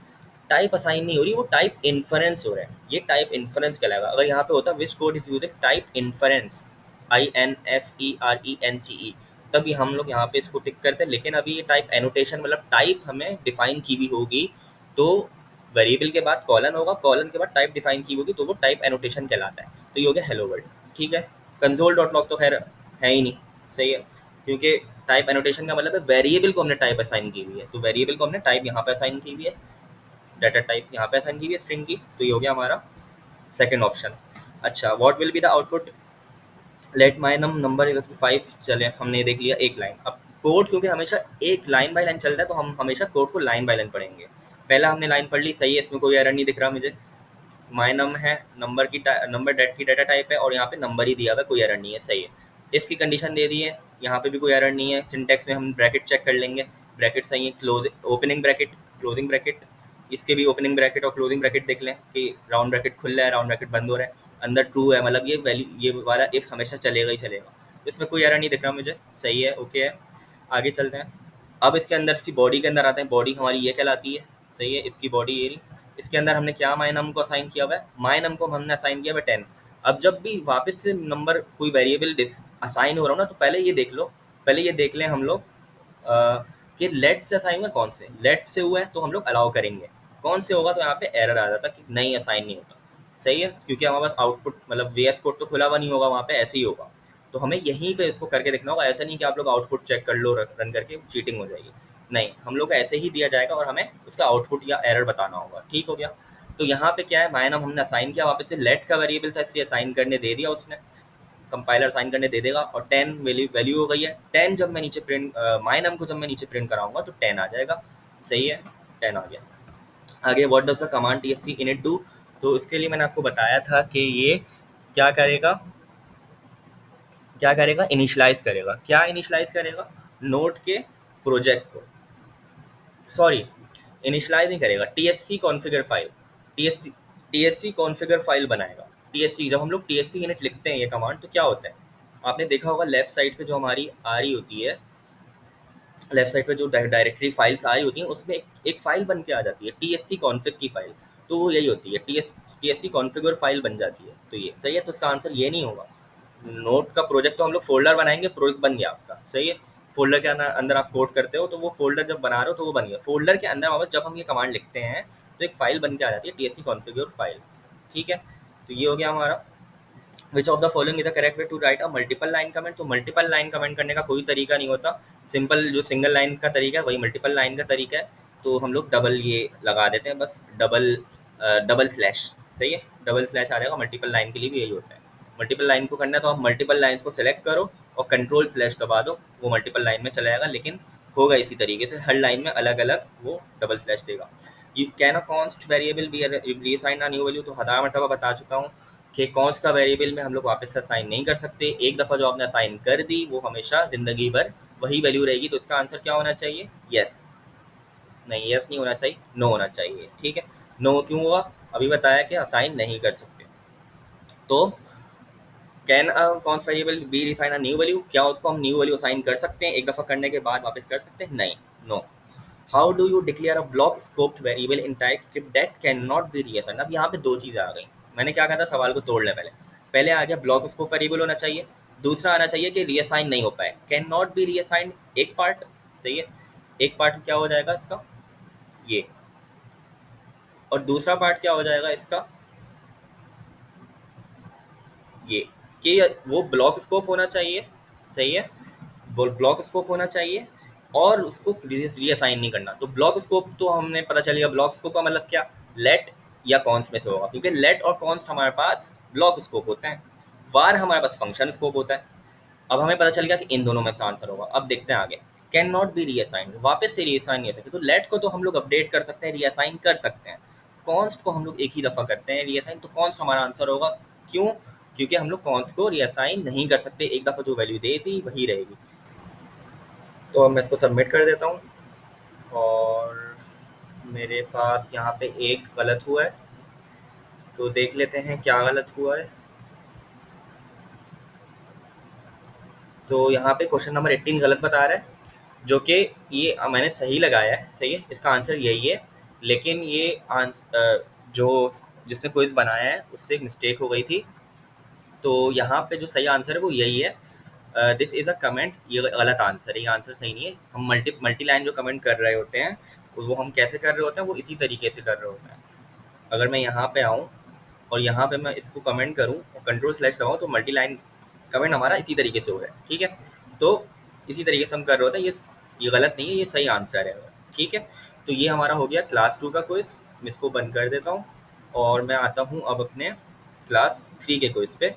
टाइप असाइन नहीं हो रही, वो टाइप इन्फरेंस हो रहा है, ये टाइप इन्फरेंस कहलाएगा। अगर यहाँ पे होता विच code is using type inference, INFERENCE, तभी हम लोग यहाँ पे इसको टिक करते हैं। लेकिन अभी ये टाइप एनोटेशन मतलब टाइप हमें डिफाइन की भी होगी, तो वेरिएबल के बाद कॉलन होगा, कॉलन के बाद टाइप डिफाइन की होगी, तो वो टाइप एनोटेशन कहलाता है। तो ये हो गया हेलो वर्ल्ड, ठीक है। कंसोल डॉट लॉग तो खैर है ही नहीं, सही है, क्योंकि टाइप एनोटेशन का मतलब है वेरिएबल को हमने टाइप असाइन की हुई है, तो वेरिएबल को हमने टाइप यहाँ पे असाइन की हुई है, डाटा टाइप यहाँ पे असाइन की हुई है स्ट्रिंग की। तो ये हो गया हमारा सेकंड ऑप्शन। अच्छा, what will be the output, let my number is 5। चले, हमने देख लिया एक लाइन। अब कोड क्योंकि हमेशा एक लाइन बाय लाइन चल रहा है, तो हम हमेशा कोड को लाइन बाय लाइन पढ़ेंगे। पहला हमने लाइन पढ़ ली, सही है, इसमें कोई एरर नहीं दिख रहा मुझे। माई नम है, नंबर डेट की डाटा टाइप है, और यहाँ पे नंबर ही दिया हुआ है, कोई एरर नहीं है, सही है। इफ़ की कंडीशन दे दी है, यहाँ पे भी कोई एरर नहीं है। सिंटेक्स में हम ब्रैकेट चेक कर लेंगे, ब्रैकेट सही है, close opening bracket closing bracket, इसके भी ओपनिंग ब्रैकेट और क्लोजिंग ब्रैकेट देख लें कि राउंड ब्रैकेट खुल रहा है, राउंड ब्रैकेट बंद हो रहा है, अंदर ट्रू है, मतलब ये वैल्यू, ये वाला इफ़ हमेशा चलेगा ही चलेगा। इसमें कोई एरर नहीं दिख रहा मुझे, सही है, ओके है। आगे चलते हैं। अब इसके अंदर, इसकी बॉडी के अंदर आते हैं। बॉडी हमारी ये कहलाती है, सही है, इसकी बॉडी ये रही। इसके अंदर हमने क्या माय नम को असाइन किया हुआ है, माय नम को हमने असाइन किया हुआ है 10। अब जब भी वापस से नंबर कोई वेरिएबल असाइन हो रहा हो ना, तो पहले ये देख लो, पहले ये देख लें हम लोग कि लेट से असाइन हुआ, कौन से लेट से हुआ है तो हम लोग अलाउ करेंगे, कौन से होगा तो यहाँ पे एरर आ जाता कि नहीं असाइन नहीं होता, सही है, क्योंकि हमारे पास आउटपुट मतलब वीएस कोड तो खुला हुआ नहीं होगा, वहाँ पे ऐसे ही होगा। तो हमें यहीं पे इसको करके देखना होगा। ऐसा नहीं कि आप लोग आउटपुट चेक कर लो रन करके, चीटिंग हो जाएगी। नहीं, हम लोग को ऐसे ही दिया जाएगा और हमें उसका आउटपुट या एरर बताना होगा। ठीक हो गया। तो यहाँ पे क्या है, माय नाम हमने असाइन किया, वापस से लेट का वेरिएबल था इसलिए असाइन करने दे दिया उसने, कंपाइलर साइन करने दे देगा। और 10 वैल्यू हो गई है। 10 जब मैं नीचे प्रिंट माय नाम को जब मैं नीचे प्रिंट कराऊंगा तो 10 आ जाएगा। सही है, 10 आ गया। आगे what does the command tsc init do, तो इसके लिए मैंने आपको बताया था कि ये क्या करेगा, क्या करेगा, इनिशलाइज करेगा। क्या इनिशलाइज करेगा, नोट के प्रोजेक्ट को, सॉरी इनिशलाइज नहीं करेगा, TSC configure file, TSC TSC configure file बनाएगा। टीएससी, जब हम लोग टीएससी इनिट लिखते हैं ये कमांड, तो क्या होता है, आपने देखा होगा लेफ्ट साइड पे जो हमारी आ रही होती है, लेफ्ट साइड पे जो डायरेक्टरी फाइल्स आ रही होती हैं उसमें एक फाइल बन के आ जाती है टीएससी कॉन्फ़िग की फाइल। तो वो यही होती है, टीएससी कॉन्फ़िगर फाइल बन जाती है। तो ये सही है, तो इसका आंसर ये नहीं होगा। नोट का प्रोजेक्ट तो हम लोग फोल्डर बनाएंगे, प्रोजेक्ट बन गया आपका। सही है, फोल्डर के अंदर आप कोड करते हो तो वो फोल्डर जब बना रहे हो तो वो बन गया। फोल्डर के अंदर वापस जब हम ये कमांड लिखते हैं तो एक फाइल बन के आ जाती है टीएससी कॉन्फ़िगर फाइल। ठीक है, तो ये हो गया हमारा। Which of the following is the correct way to write a multiple line comment. तो मल्टीपल लाइन कमेंट करने का कोई तरीका नहीं होता, सिंपल जो सिंगल लाइन का तरीका है वही मल्टीपल लाइन का तरीका है। तो हम लोग डबल ये लगा देते हैं, बस डबल डबल स्लैश। सही है, डबल स्लैश आ जाएगा। मल्टीपल लाइन के लिए भी यही होता है। मल्टीपल लाइन को करना है तो आप मल्टीपल लाइन्स को सेलेक्ट करो और कंट्रोल स्लैश दबा दो, वो मल्टीपल लाइन में चला जाएगा। लेकिन होगा इसी तरीके से, हर लाइन में अलग अलग वो डबल स्लैश देगा। You can a const variable be reassign a new value, तो 1000 मरतबा बता चुका हूँ कि कॉन्स्ट का वेरिएबल में हम लोग वापस से असाइन नहीं कर सकते। एक दफ़ा जो आपने असाइन कर दी वो हमेशा ज़िंदगी भर वही वैल्यू रहेगी। तो इसका आंसर क्या होना चाहिए, यस। नहीं, यस नहीं होना चाहिए, नो होना चाहिए। ठीक है, नो क्यों हुआ, अभी बताया कि असाइन नहीं कर सकते। तो can const variable be reassign a new value, क्या उसको हम न्यू वैल्यू असाइन कर सकते हैं, एक दफ़ा करने के बाद वापस कर सकते हैं, नहीं, no. How do you declare a block scoped variable in TypeScript that can not be reassign. अब यहाँ पे दो चीज़ें आ गई। मैंने क्या कहा था, सवाल को तोड़ लें पहले। पहले आ गया ब्लॉक स्कोप वेरिएबल होना चाहिए, दूसरा आना चाहिए कि रीअसाइन नहीं हो पाए, कैन नॉट बी रीअसाइंड एक पार्ट। सही है, एक पार्ट क्या हो जाएगा इसका, ये, और दूसरा पार्ट क्या हो जाएगा इसका, ये, कि वो ब्लॉक स्कोप होना चाहिए। सही है, वो ब्लॉक स्कोप होना चाहिए और उसको रीअसाइन नहीं करना। तो ब्लॉक स्कोप तो हमने पता चल गया, ब्लॉक स्कोप का मतलब क्या, लेट या कॉन्स्ट में से होगा, क्योंकि लेट और कॉन्स्ट हमारे पास ब्लॉक स्कोप होते हैं, वार हमारे पास फंक्शन स्कोप होता है। अब हमें पता चल गया कि इन दोनों में से आंसर होगा। अब देखते हैं आगे, कैन नॉट बी रीअसाइंड, वापस से रीअसाइन नहीं हो सकते। तो लेट को तो हम लोग अपडेट कर सकते हैं, रीअसाइन कर सकते हैं। कॉन्स्ट को हम लोग एक ही दफ़ा करते हैं रीअसाइन, तो कॉन्स्ट हमारा आंसर होगा। क्यों, क्योंकि हम लोग कॉन्स्ट को रीअसाइन नहीं कर सकते, एक दफ़ा जो वैल्यू दे दी वही रहेगी। तो अब मैं इसको सबमिट कर देता हूँ और मेरे पास यहाँ पे एक गलत हुआ है, तो देख लेते हैं क्या गलत हुआ है। तो यहाँ पे क्वेश्चन नंबर 18 गलत बता रहा है, जो कि ये मैंने सही लगाया है। सही है, इसका आंसर यही है। लेकिन ये आंसर जो जिसने क्विज बनाया है उससे एक मिस्टेक हो गई थी। तो यहाँ पे जो सही आंसर है वो यही है, दिस इज़ अ कमेंट। ये गलत आंसर है, ये आंसर सही नहीं है। हम मल्टी लाइन जो कमेंट कर रहे होते हैं वो हम कैसे कर रहे होते हैं, वो इसी तरीके से कर रहे होते हैं। अगर मैं यहाँ पे आऊँ और यहाँ पे मैं इसको कमेंट करूँ और कंट्रोल स्लैश दबाऊँ तो मल्टी लाइन कमेंट हमारा इसी तरीके से हो रहा है। ठीक है, तो इसी तरीके से हम कर रहे होते हैं। ये गलत नहीं है, ये सही आंसर है। ठीक है, तो ये हमारा हो गया क्लास 2 का क्विज़। मैं इसको बंद कर देता हूँ और मैं आता हूँ अब अपने क्लास 3 के क्विज़ पे।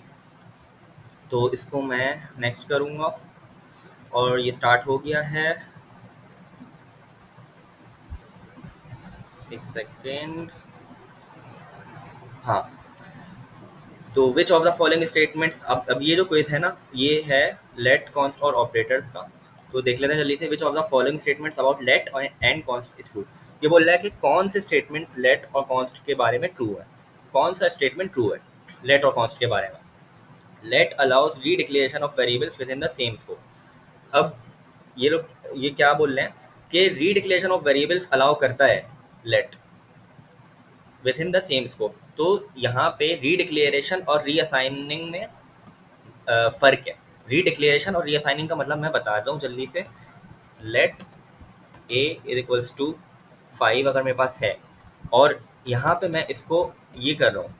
तो इसको मैं नेक्स्ट करूँगा और ये स्टार्ट हो गया है। एक सेकेंड, हाँ। तो विच ऑफ द फॉलोइंग स्टेटमेंट्स, अब ये जो क्विज है ना, ये है लेट, कॉन्स्ट और ऑपरेटर्स का। तो देख लेते हैं जल्दी से, which of the following statements about let and const is true. ये बोल रहा है कि कौन से स्टेटमेंट्स लेट और कॉन्स्ट के बारे में ट्रू है। कौन सा स्टेटमेंट ट्रू है लेट और कॉन्स्ट के बारे में। लेट अलाउज री declaration of variables with in the same scope. अब ये लोग ये क्या बोल रहे हैं कि री डिक्लेरेशन ऑफ वेरिएबल्स अलाउ करता है let within the same scope. तो यहाँ पे री डिक्लेरेशन और री असाइनिंग में फ़र्क है। री डिक्लेरेशन और री असाइनिंग का मतलब मैं बता दूँ जल्दी से। Let a is equals to 5 अगर मेरे पास है और यहाँ पे मैं इसको ये कर रहा हूँ,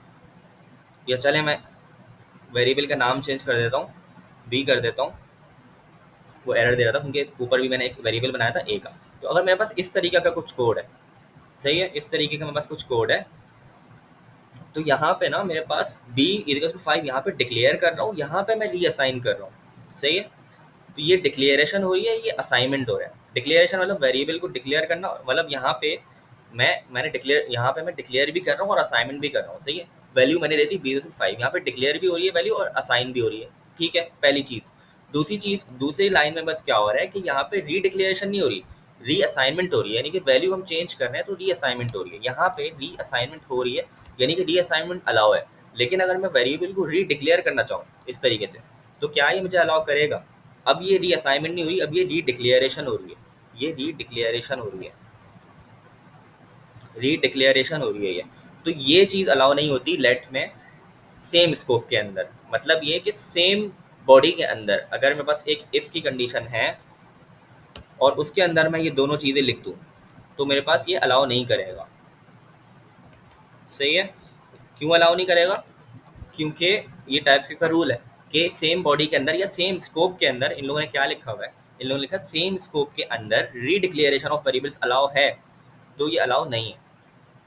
या चले मैं वेरिएबल का नाम चेंज कर देता हूँ, बी कर देता हूँ। वो एरर दे रहा था क्योंकि ऊपर भी मैंने एक वेरिएबल बनाया था ए का। तो अगर मेरे पास इस तरीके का कुछ कोड है, सही है, इस तरीके का मेरे पास कुछ कोड है, तो यहाँ पे ना मेरे पास बी इक्वल टू 5 यहाँ पे डिक्लेयर कर रहा हूँ, यहाँ पे मैं रीअसाइन कर रहा हूँ, सही है। तो ये डिक्लेरेशन हो रही है, ये असाइनमेंट हो रहा है। डिक्लेरेशन मतलब वेरिएबल को डिक्लेयर करना, मतलब यहाँ पे मैंने डिक्लेयर, यहाँ पे मैं डिक्लेयर भी कर रहा हूँ और असाइनमेंट भी कर रहा हूँ, सही है। वैल्यू मैंने दे दी b/5, यहाँ पे डिक्लेयर भी हो रही है वैल्यू और असाइन भी हो रही है, ठीक है, पहली चीज़। दूसरी चीज़, दूसरी लाइन में बस क्या हो रहा है कि यहाँ पे रीडिक्लेरेशन नहीं हो रही, रीअसाइनमेंट हो रही है, यानी कि वैल्यू हम चेंज कर रहे हैं तो रीअसाइनमेंट हो रही है। यहाँ पे रीअसाइनमेंट हो रही है, यानी कि रीअसाइनमेंट अलाउ है। लेकिन अगर मैं वेरिएबल को रीडिक्लेयर करना चाहूँ इस तरीके से, तो क्या ये मुझे अलाउ करेगा? अब ये रीअसाइनमेंट नहीं हो रही, अब ये रीडिक्लेरेशन हो रही है, ये रीडिक्लेरेशन हो रही है, रीडिक्लेरेशन हो रही है ये। तो ये चीज़ अलाउ नहीं होती लेट में, सेम स्कोप के अंदर। मतलब ये कि सेम बॉडी के अंदर अगर मेरे पास एक इफ़ की कंडीशन है और उसके अंदर मैं ये दोनों चीज़ें लिख दूँ, तो मेरे पास ये अलाउ नहीं करेगा, सही है। क्यों अलाउ नहीं करेगा? क्योंकि ये टाइप्सक्रिप्ट का रूल है कि सेम बॉडी के अंदर या सेम स्कोप के अंदर, इन लोगों ने क्या लिखा हुआ है, इन लोगों ने लिखा सेम स्कोप के अंदर रीडिक्लेरेशन ऑफ वेरिएबल्स अलाउ है। तो ये अलाउ नहीं है,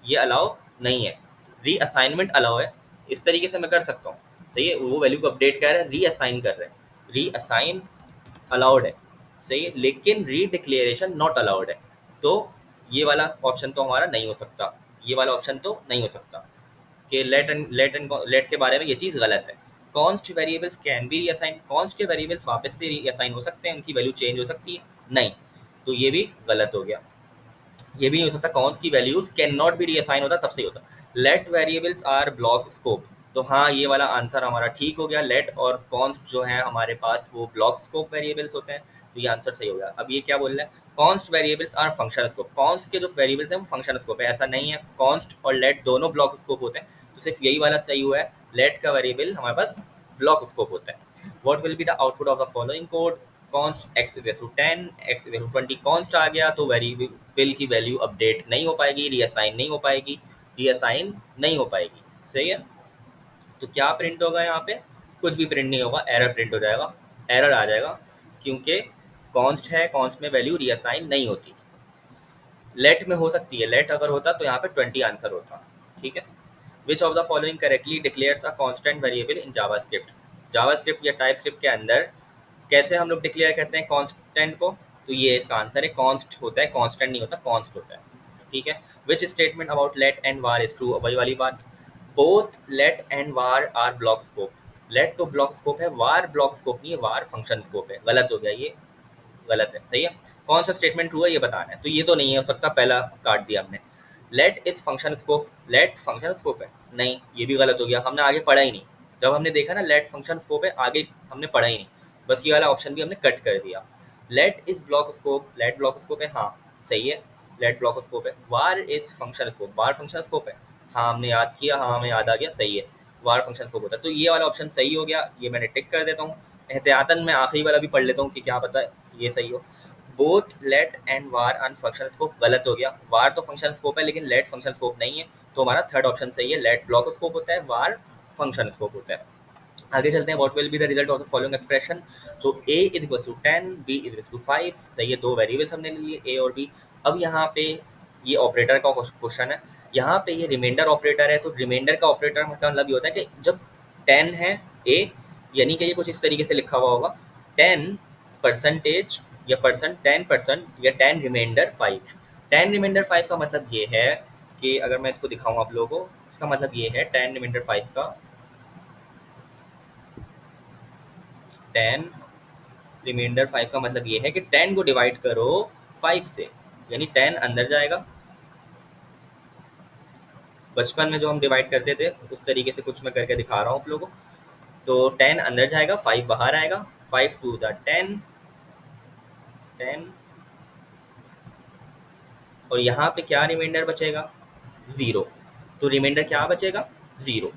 ये अलाउ नहीं है। रीअसाइनमेंट अलाउ है, इस तरीके से मैं कर सकता हूँ, सही है। वो वैल्यू को अपडेट कर रहे हैं, रीअसाइन कर रहे हैं, रीअसाइन अलाउड है, सही है, लेकिन रीडिक्लेरेशन नॉट अलाउड है। तो ये वाला ऑप्शन तो हमारा नहीं हो सकता, ये वाला ऑप्शन तो नहीं हो सकता कि लेट के बारे में ये चीज़ गलत है। Const variables can be reassign, const के वेरिएबल्स वापस से रीअसाइन हो सकते हैं, उनकी वैल्यू चेंज हो सकती है, नहीं। तो ये भी गलत हो गया, ये भी नहीं हो सकता। कॉन्स की values can not be reassign होता, तब सही होता। Let variables are block scope, तो हाँ ये वाला आंसर हमारा ठीक हो गया। लेट और कॉन्स्ट जो है हमारे पास वो ब्लॉक स्कोप वेरिएबल्स होते हैं, तो ये आंसर सही हो गया। अब ये क्या बोल रहा है, const variables are function scope, const के जो वेरिएबल्स हैं वो फंक्शन स्कोप है, ऐसा नहीं है। कॉन्स्ट और लेट दोनों ब्लॉक स्कोप होते हैं, तो सिर्फ यही वाला सही हुआ है, लेट का वेरिएबल हमारे पास ब्लॉक स्कोप होता है। What will be the output of the following code, const x equal to 10, x equal to 20, const आ गया तो वेरिएबल की वैल्यू अपडेट नहीं हो पाएगी, रीअसाइन नहीं हो पाएगी, रीअसाइन नहीं हो पाएगी, सही है। तो क्या प्रिंट होगा यहाँ पे? कुछ भी प्रिंट नहीं होगा, एरर प्रिंट हो जाएगा, एरर आ जाएगा, क्योंकि कॉन्स्ट है, कॉन्स्ट में वैल्यू रीअसाइन नहीं होती। लेट में हो सकती है, लेट अगर होता तो यहाँ पे 20 आंसर होता, ठीक है। विच of the following correctly declares a constant variable in JavaScript, JavaScript या टाइपस्क्रिप्ट के अंदर कैसे हम लोग डिक्लेयर करते हैं कांस्टेंट को? तो ये इसका आंसर है, कॉन्स्ट होता है, कांस्टेंट नहीं होता, कॉन्स्ट होता है, ठीक है। Which statement about let and var is true, वही वाली बात, both let and var are block scope, let तो ब्लॉक स्कोप है, वार ब्लॉक स्कोप नहीं है, वार फंक्शन स्कोप है, गलत हो गया ये, गलत है, सही है। कौन सा स्टेटमेंट हुआ ये बताना है, तो ये तो नहीं हो सकता, पहला काट दिया हमने। Let is function scope, let function scope है, नहीं, ये भी गलत हो गया, हमने आगे पढ़ा ही नहीं। जब हमने देखा ना लेट फंक्शन स्कोप है, आगे हमने पढ़ा ही नहीं, बस ये वाला ऑप्शन भी हमने कट कर दिया। Let is block scope, let block scope है, हाँ सही है, लेट ब्लॉक स्कोप है। Var is function scope, var function scope है, हाँ हमने याद किया, हाँ हमें याद आ गया, सही है, वार फंक्शन स्कोप होता है। तो ये वाला ऑप्शन सही हो गया, ये मैंने टिक कर देता हूँ। एहतियातन मैं आखिरी वाला भी पढ़ लेता हूँ कि क्या पता ये सही हो। Both let and var on function scope, गलत हो गया, वार तो फंक्शन स्कोप है लेकिन लेट फंक्शन स्कोप नहीं है, तो हमारा थर्ड ऑप्शन सही है, लेट ब्लॉक स्कोप होता है, वार फंक्शन स्कोप होता है। आगे चलते हैं, what will be the result of the following expression, तो a is equal to 10, b is equal to 5, सही है, दो वेरिएबल्स हमने ले लिए a और b। अब यहाँ पे ये ऑपरेटर का क्वेश्चन है, यहाँ पे ये रिमाइंडर ऑपरेटर है, तो रिमाइंडर का ऑपरेटर का मतलब ये होता है कि जब 10 है a, यानी कि ये कुछ इस तरीके से लिखा हुआ होगा 10% या परसेंट 10% या 10 रिमाइंडर 5। 10 रिमाइंडर 5 का मतलब ये है कि अगर मैं इसको दिखाऊं आप लोगों को, इसका मतलब ये है 10 रिमाइंडर 5 का, 10 रिमाइंडर 5 का मतलब ये है कि 10 को डिवाइड करो 5 से, यानी 10 अंदर जाएगा। बचपन में जो हम डिवाइड करते थे उस तरीके से कुछ मैं करके दिखा रहा हूँ आप लोगों को। तो 10 अंदर जाएगा, 5 बाहर आएगा, 5 टू द 10, 10, और यहाँ पे क्या रिमाइंडर बचेगा, 0। तो रिमाइंडर क्या बचेगा, 0।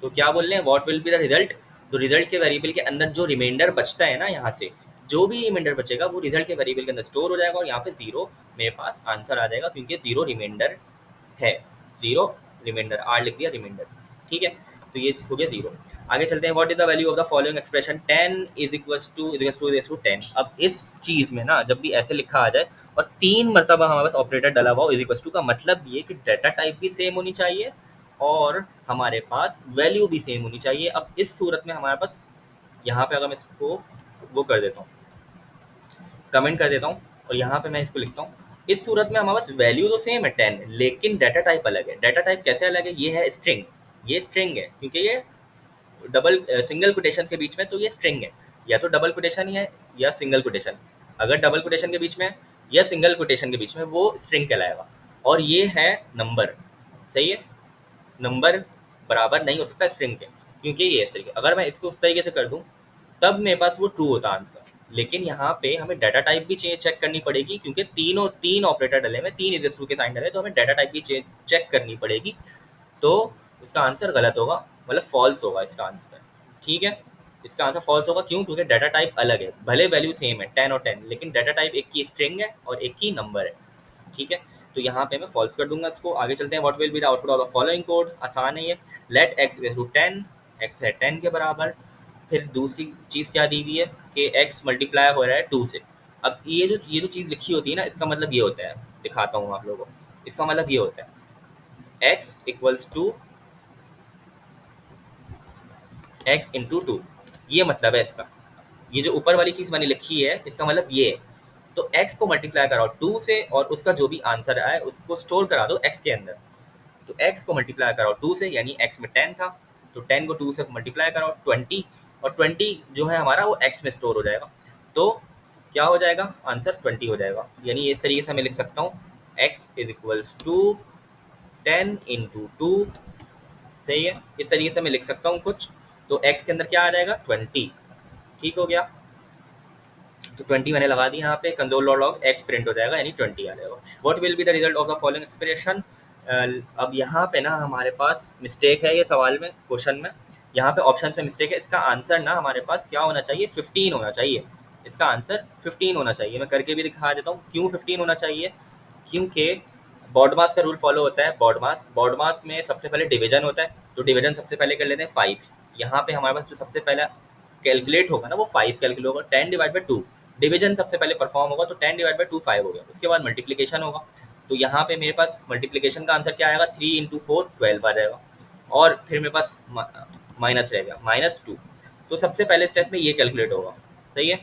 तो क्या बोल रहे हैं, what will be the result, तो रिजल्ट के वेरिएबल के अंदर जो रिमाइंडर बचता है ना, यहाँ से जो भी रिमाइंडर बचेगा वो रिजल्ट के वेरिएबल के अंदर स्टोर हो जाएगा, और यहाँ पे 0 मेरे पास आंसर आ जाएगा, क्योंकि 0 रिमाइंडर है, 0 रिमाइंडर, आर लिख दिया रिमाइंडर। ठीक है, तो ये हो गया 0। आगे चलते हैं, what is the value of the following expression 10 is to two. अब इस चीज़ में ना जब भी ऐसे लिखा आ जाए और 3 मरतबा हमारे पास ऑपरेटर डला हुआ हो इज इक्वल टू का मतलब ये कि डाटा टाइप भी सेम होनी चाहिए और हमारे पास वैल्यू भी सेम होनी चाहिए। अब इस सूरत में हमारे पास यहाँ पे अगर मैं इसको वो कर देता हूँ, कमेंट कर देता हूँ और यहाँ पे मैं इसको लिखता हूँ, इस सूरत में हमारे पास वैल्यू तो सेम है 10 लेकिन डाटा टाइप अलग है। डाटा टाइप कैसे अलग है? ये है स्ट्रिंग, ये स्ट्रिंग है क्योंकि ये डबल सिंगल कोटेशन के बीच में, तो ये स्ट्रिंग है। या तो डबल कोटेशन ही है या सिंगल कोटेशन। अगर डबल कोटेशन के बीच में या सिंगल कोटेशन के बीच में वो स्ट्रिंग कहलाएगा। और ये है नंबर, सही है, नंबर बराबर नहीं हो सकता स्ट्रिंग के क्योंकि ये इस तरीके, अगर मैं इसको उस तरीके से कर दूं तब मेरे पास वो ट्रू होता आंसर। लेकिन यहाँ पे हमें डाटा टाइप भी चेक करनी पड़ेगी क्योंकि तीन ऑपरेटर डले हुए, 3 इज टू के साइन डले, तो हमें डाटा टाइप भी चेक करनी पड़ेगी। तो इसका आंसर गलत होगा, मतलब फॉल्स होगा इसका आंसर। ठीक है, इसका आंसर फॉल्स होगा। क्यों? क्योंकि डाटा टाइप अलग है, भले वैल्यू सेम है 10 और 10 लेकिन डाटा टाइप एक की स्ट्रिंग है और एक की नंबर है। ठीक है, तो यहाँ पे मैं फॉल्स कर दूंगा इसको। आगे चलते हैं, what will be the output of the following code. आसान है ये, let x equal to 10, x है 10 के बराबर। फिर दूसरी चीज़ क्या दी हुई है कि एक्स मल्टीप्लाई हो रहा है 2 से। अब ये जो चीज़ लिखी होती है ना, इसका मतलब ये होता है, दिखाता हूँ आप लोगों को। इसका मतलब ये होता है x equals to x into 2, ये मतलब है इसका। ये जो ऊपर वाली चीज़ मैंने लिखी है इसका मतलब ये है। तो x को मल्टीप्लाई कराओ 2 से और उसका जो भी आंसर आए उसको स्टोर करा दो x के अंदर। तो x को मल्टीप्लाई कराओ 2 से, यानी x में 10 था तो 10 को 2 से मल्टीप्लाई कराओ 20, और 20 जो है हमारा वो x में स्टोर हो जाएगा। तो क्या हो जाएगा? आंसर 20 हो जाएगा। यानी इस तरीके से मैं लिख सकता हूँ x is equals to 10 into 2, सही है, इस तरीके से मैं लिख सकता हूँ कुछ। तो x के अंदर क्या आ जाएगा? 20। ठीक हो गया, तो 20 मैंने लगा दी यहाँ पे, कंसोल लॉग एक्स प्रिंट हो जाएगा यानी 20 आ जाएगा। What will be the result of the following expression. अब यहाँ पे ना हमारे पास मिस्टेक है, ये सवाल में, क्वेश्चन में यहाँ पे ऑप्शन में मिस्टेक है। इसका आंसर ना हमारे पास क्या होना चाहिए? 15 होना चाहिए। इसका आंसर 15 होना चाहिए। मैं करके भी दिखा देता हूँ क्यों 15 होना चाहिए। क्योंकि बॉडमास का रूल फॉलो होता है। बॉडमास में सबसे पहले डिवीजन होता है, तो डिवीजन सबसे पहले कर लेते हैं 5। यहाँ पे हमारे पास जो सबसे पहला कैलकुलेट होगा ना वो 5 कैलकुलेट होगा। 10 डिवाइड बाई 2 डिवीजन सबसे पहले परफॉर्म होगा, तो 10 डिवाइड बाई 2 5 हो गया। उसके बाद मल्टीप्लिकेशन होगा, तो यहाँ पे मेरे पास मल्टीप्लिकेशन का आंसर क्या आएगा? 3 इंटू 4 12 आ जाएगा। और फिर मेरे पास माइनस रह गया -2। तो सबसे पहले स्टेप में ये कैलकुलेट होगा, सही है,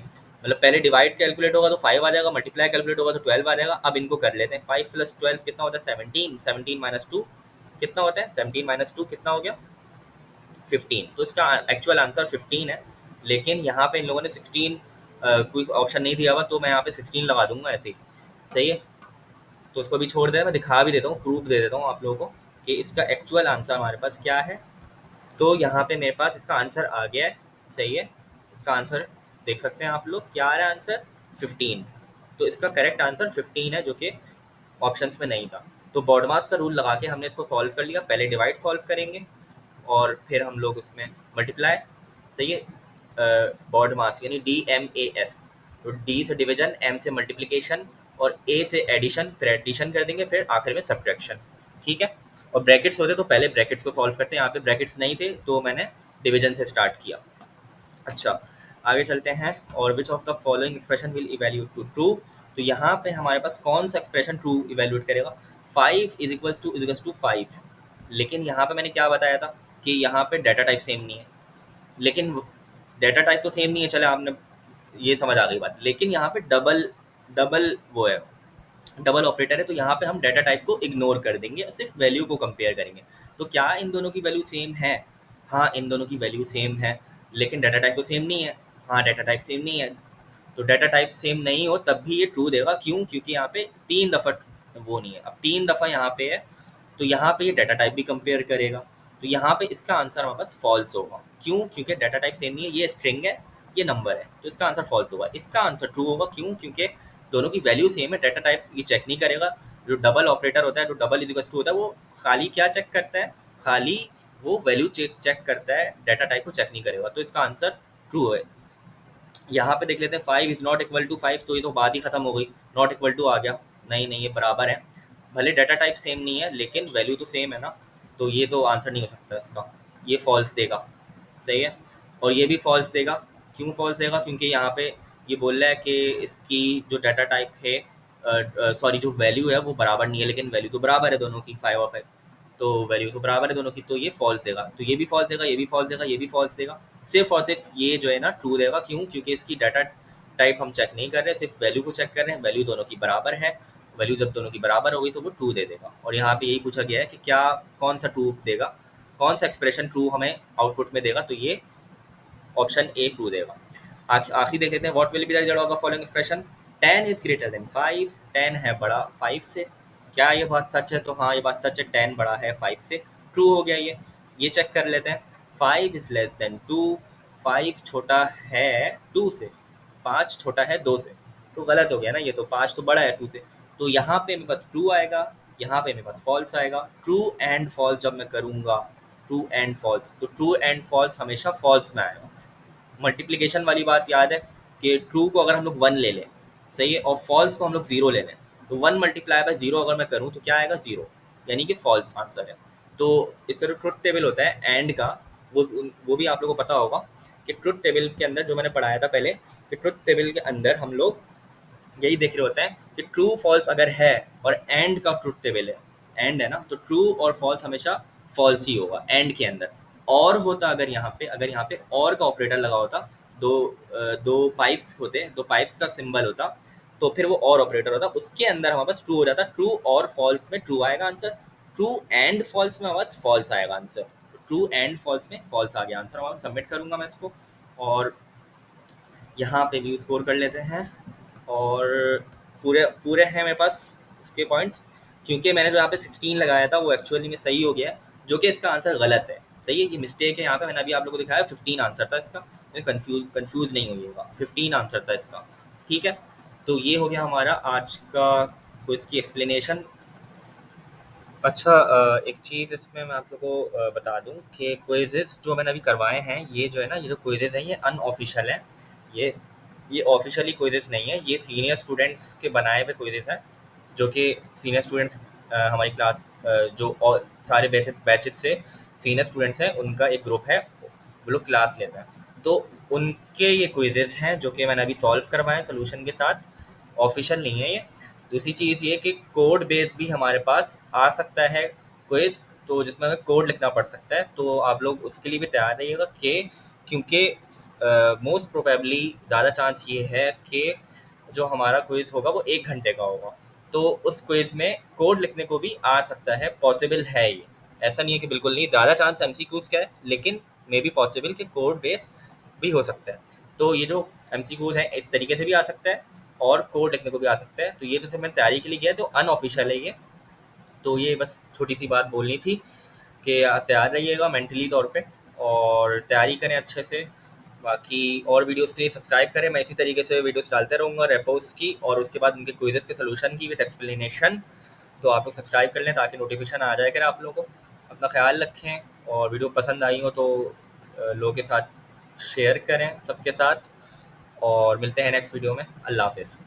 मतलब पहले डिवाइड कैलकुलेट होगा तो 5 आ जाएगा, मल्टीप्लाई कैलकुलेट होगा तो 12 आ जाएगा। अब इनको कर लेते हैं, 5 प्लस 12 कितना होता है? 17। 17 माइनस 2 कितना होता है? 17 माइनस 2 कितना हो गया? 15। तो इसका एक्चुअल आंसर 15 है, लेकिन यहाँ पे इन लोगों ने 16 कोई ऑप्शन नहीं दिया हुआ, तो मैं यहाँ पे 16 लगा दूंगा ऐसे ही, सही है। तो उसको भी छोड़ दें, मैं दिखा भी देता हूँ, प्रूफ दे देता हूँ आप लोगों को कि इसका एक्चुअल आंसर हमारे पास क्या है। तो यहाँ पे मेरे पास इसका आंसर आ गया है, सही है। इसका आंसर देख सकते हैं आप लोग, क्या आ रहा है आंसर? 15। तो इसका करेक्ट आंसर 15 है, जो कि ऑप्शंस में नहीं था। तो बॉडमास का रूल लगा के हमने इसको सॉल्व कर लिया। पहले डिवाइड सॉल्व करेंगे और फिर हम लोग उसमें मल्टीप्लाई, सही है, बॉड मास यानी DMAS। तो D से डिवीजन, M से मल्टीप्लिकेशन और A से एडिशन, फिर एडिशन कर देंगे, फिर आखिर में सब्ट्रैक्शन। ठीक है, और ब्रैकेट्स होते तो पहले ब्रैकेट्स को सॉल्व करते हैं। यहाँ पे ब्रैकेट्स नहीं थे तो मैंने डिवीजन से स्टार्ट किया। अच्छा, आगे चलते हैं, और which of the following expression will evaluate to true. तो यहाँ पे हमारे पास कौन सा एक्सप्रेशन ट्रू इवैल्यूएट करेगा? 5 इज इक्वल्स टू 5। लेकिन यहाँ पे मैंने क्या बताया था कि यहाँ पे डाटा टाइप सेम नहीं है। लेकिन डाटा टाइप तो सेम नहीं है, चले आपने ये समझ आ गई बात। लेकिन यहाँ पे डबल डबल वो है, डबल ऑपरेटर है, तो यहाँ पे हम डाटा टाइप को इग्नोर कर देंगे, सिर्फ वैल्यू को कंपेयर करेंगे। तो क्या इन दोनों की वैल्यू सेम है? हाँ, इन दोनों की वैल्यू सेम है, लेकिन डाटा टाइप तो सेम नहीं है। हाँ, डाटा टाइप सेम नहीं है। तो डाटा टाइप सेम नहीं हो तब भी ये ट्रू देगा। क्यों? क्योंकि यहाँ पे 3 दफ़ा वो नहीं है, अब 3 दफ़ा यहाँ पे है, तो यहाँ पे ये डाटा टाइप भी कंपेयर करेगा। तो यहाँ पे इसका आंसर हमारे पास फॉल्स होगा। क्यों? क्योंकि डाटा टाइप सेम नहीं है, ये स्ट्रिंग है, ये नंबर है, तो इसका आंसर फॉल्स होगा। इसका आंसर ट्रू होगा। क्यों? क्योंकि दोनों की वैल्यू सेम है, डाटा टाइप ये चेक नहीं करेगा। जो डबल ऑपरेटर होता है, जो डबल इज इक्वल टू होता है, वो खाली क्या चेक करता है? खाली वो वैल्यू चेक करता है, डाटा टाइप को चेक नहीं करेगा। तो इसका आंसर ट्रू है। यहाँ पे देख लेते हैं, 5 इज़ नॉट इक्वल टू 5, तो ये तो बात ही खत्म हो गई, नॉट इक्वल टू आ गया। नहीं नहीं, ये बराबर है, भले डाटा टाइप सेम नहीं है लेकिन वैल्यू तो सेम है ना, तो ये तो आंसर नहीं हो सकता इसका। ये फॉल्स देगा, सही है। और ये भी फॉल्स देगा। क्यों फॉल्स देगा? क्योंकि यहाँ पे ये बोल रहा है कि इसकी जो डाटा टाइप है, सॉरी जो वैल्यू है वो बराबर नहीं है, लेकिन वैल्यू तो बराबर है दोनों की 5 और 5, तो वैल्यू तो बराबर है दोनों की, तो ये फॉल्स देगा। तो ये भी फॉल्स देगा, ये भी फॉल्स देगा, ये भी फॉल्स देगा। सिर्फ और सिर्फ ये जो है ना ट्रू देगा। क्यों? क्योंकि इसकी डाटा टाइप हम चेक नहीं कर रहे, सिर्फ वैल्यू को चेक कर रहे हैं। वैल्यू दोनों की बराबर है, वैल्यू जब दोनों की बराबर होगी तो वो ट्रू दे देगा। और यहाँ पे यही पूछा गया है कि क्या कौन सा ट्रू देगा, कौन सा एक्सप्रेशन ट्रू हमें आउटपुट में देगा, तो ये ऑप्शन ए ट्रू देगा। आखिरी देख लेते हैं, what will be the result of the following expression. 10 is greater than 5, 10 है बड़ा 5 से। क्या ये बात सच है? तो हाँ ये बात सच है, 10 बड़ा है 5 से, ट्रू हो गया ये चेक कर लेते हैं। 5 इज लेस देन 2, 5 छोटा है 2 से, 5 छोटा है 2 से, तो गलत हो गया ना ये, तो 5 तो बड़ा है 2 से। तो यहाँ पे मेरे पास ट्रू आएगा, यहाँ पे मेरे पास फॉल्स आएगा। ट्रू एंड फॉल्स जब मैं करूँगा, ट्रू एंड फॉल्स, तो ट्रू एंड फॉल्स हमेशा फॉल्स में आएगा। मल्टीप्लिकेशन वाली बात याद है कि ट्रू को अगर हम लोग 1 ले लें, सही है, और फॉल्स को हम लोग 0 ले लें, तो 1 मल्टीप्लाई बाय 0 अगर मैं करूँ तो क्या आएगा? 0, यानी कि फॉल्स आंसर है। तो इसका जो ट्रुथ टेबल होता है एंड का, वो भी आप लोगों को पता होगा कि ट्रुथ टेबल के अंदर जो मैंने पढ़ाया था पहले, कि ट्रुथ टेबल के अंदर हम लोग यही देख रहे होते हैं कि ट्रू फॉल्स अगर है और एंड का ट्रुथ टेबल है, एंड है ना, तो ट्रू और फॉल्स हमेशा फॉल्स ही होगा एंड के अंदर। और होता अगर यहाँ पे और का ऑपरेटर लगा होता, दो पाइप्स होते, दो पाइप्स का सिंबल होता, तो फिर वो और ऑपरेटर होता, उसके अंदर हमारे पास ट्रू हो जाता। ट्रू और फॉल्स में ट्रू आएगा आंसर, ट्रू एंड फॉल्स में हमारे पास फॉल्स आएगा आंसर। ट्रू एंड फॉल्स में फॉल्स आ गया आंसर हमारा। सबमिट करूंगा मैं इसको, और यहाँ पे व्यू स्कोर कर लेते हैं। और पूरे पूरे हैं मेरे पास इसके पॉइंट्स, क्योंकि मैंने जो यहाँ पे 16 लगाया था वो एक्चुअली में सही हो गया है, जो कि इसका आंसर गलत है। सही है, ये मिस्टेक है यहाँ पे। मैंने अभी आप लोगों को दिखाया 15 आंसर था इसका, कंफ्यूज नहीं होइएगा, 15 आंसर था इसका। ठीक है, तो ये हो गया हमारा आज का क्विज की एक्सप्लेनेशन। अच्छा, एक चीज़ इसमें मैं आप लोगों को बता दूं कि क्विज़ेस जो मैंने अभी करवाए हैं, ये जो है ना, ये जो क्विज़ेस हैं ये अनऑफिशियल हैं। ये ये ऑफिशियली क्विज़ेस नहीं है, ये सीनियर स्टूडेंट्स के बनाए हुए क्विज़ेस हैं, जो कि सीनियर स्टूडेंट्स हमारी क्लास, जो और सारे बैचेस से सीनियर स्टूडेंट्स हैं, उनका एक ग्रुप है, वो लोग क्लास लेते हैं। तो उनके ये क्विज़ेस हैं जो कि मैंने अभी सॉल्व करवाए सोल्यूशन के साथ, ऑफिशियल नहीं है ये। दूसरी चीज़ ये कि कोड बेस भी हमारे पास आ सकता है क्विज, तो जिसमें हमें कोड लिखना पड़ सकता है, तो आप लोग उसके लिए भी तैयार रहिएगा। कि क्योंकि मोस्ट प्रोबेबली ज़्यादा चांस ये है कि जो हमारा क्विज होगा वो 1 घंटे का होगा, तो उस क्विज में कोड लिखने को भी आ सकता है, पॉसिबल है ये। ऐसा नहीं है कि बिल्कुल नहीं, ज़्यादा चांस एमसीक्यूज का है, लेकिन मे बी पॉसिबल कि कोड बेस भी हो सकता है। तो ये जो एमसीक्यूज हैं इस तरीके से भी आ सकता है, और कोड लिखने को भी आ सकता है। तो ये तो सिर्फ मैंने तैयारी के लिए किया है, तो अनऑफिशियल है ये। तो ये बस छोटी सी बात बोलनी थी कि तैयार रहिएगा मेंटली तौर पे, और तैयारी करें अच्छे से। बाकी और वीडियोस के लिए सब्सक्राइब करें, मैं इसी तरीके से वीडियोस डालते रहूँगा रेपोस की, और उसके बाद उनके क्विजेस के सोल्यूशन की विद एक्सप्लेनेशन। तो आप लोग सब्सक्राइब कर लें ताकि नोटिफिकेशन आ जाए कर आप लोगों को। अपना ख्याल रखें, और वीडियो पसंद आई हो तो लोगों के साथ शेयर करें सबके साथ, और मिलते हैं नेक्स्ट वीडियो में। अल्लाह हाफिज़।